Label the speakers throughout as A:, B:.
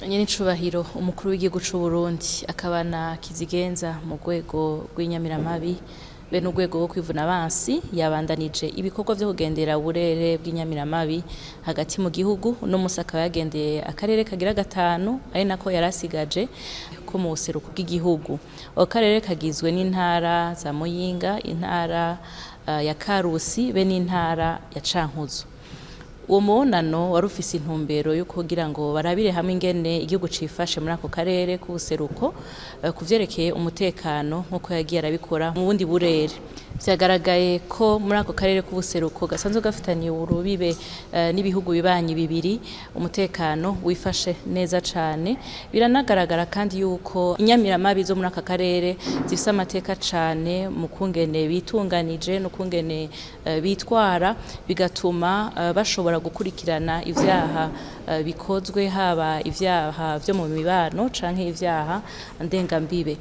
A: Nyenicubahiro umukuru w'igihugu c'u Burundi akaba na kizigenza mu rwego rw'inyamiramabi be n'urwego rwo kwivuna abansi yabandanije ibikorwa vyo kugendera uburere bw'inyamiramabi hagati mu gihugu. Uno musi akaba yagendeye akarere kagira gatanu ari nako yarasigaje ko mu buseruko bw'igihugu. Ako karere kagizwe n'intara za Muyinga, intara ya Karusi be n'intara ya Cankuzo. Uwo mubonano wari ufise intumbero yo kugira ngo barabire hamwe ingene igihugu cifashe muri ako karere k'ubuseruko kuvyerekeye umutekano nkuko yagiye arabikora mu bundi burere. Vyagaragaye ko muri ako karere k'ubuseruko gasanzwe gafitaniye urubibe n'ibihugu bibanyi bibiri umutekano wifashe neza cane. Biranagaragara kandi yuko inyamiramabi zo muri aka karere zifise amateka cane mu kungene bitunganije no kungene bitwara, bigatuma bashobora gukurikirana ivyaha bikozwe, haba ivyaha vyo mu mibano canke ivyaha ndengambibe.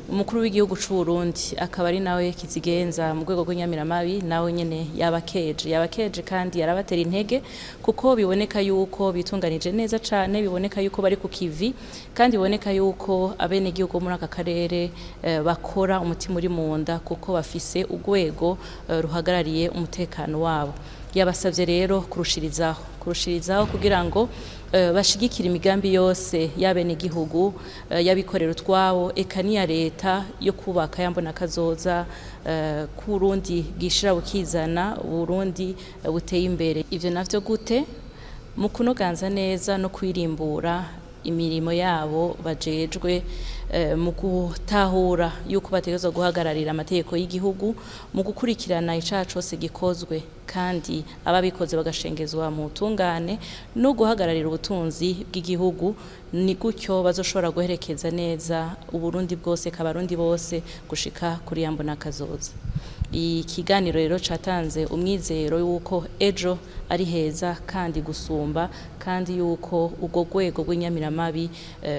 A: Umukuru w'igihugu c'u Burundi akaba ari nawe kizigenza mu rwego rw'inyamiramabi, nawe nyene yabakeje kandi yarabatera intege kuko biboneka yuko bitunganije neza cane, biboneka yuko bari ku kivi kandi biboneka yuko abenegihugu muri aka karere bakora umutima uri munda kuko bafise urwego ruhagarariye umutekano wabo. Yabasavye rero kurushirizaho kugira ngo bashigikira imigambi yose y'abenegihugu, y'abikorera utwabo eka n'iya leta yo kubaka yambona kazoza ku Burundi bwishira bukizana, Burundi buteye imbere. Ivyo navyo gute? Mu kunoganza neza no kwirimbura imirimo yabo bajejwe, mu gutahura yuko bategerezwa guhagararira amategeko y'igihugu, mu gukurikirana icaha cose gikozwe kandi ababikoze bagashengezwa mu butungane, no guhagararira ubutunzi bw'igihugu. Ni gutyo bazoshobora guherekeza neza Uburundi bwose k'abarundi bose gushika kuri yambona kazoza. Ikiganiro rero catanze umwizero yuko ejo ari heza kandi gusumba, kandi yuko urwo rwego rw'inyamiramabi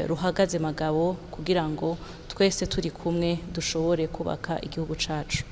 A: ruhagaze magabo kugira ngo twese turi kumwe dushobore kubaka igihugu cacu.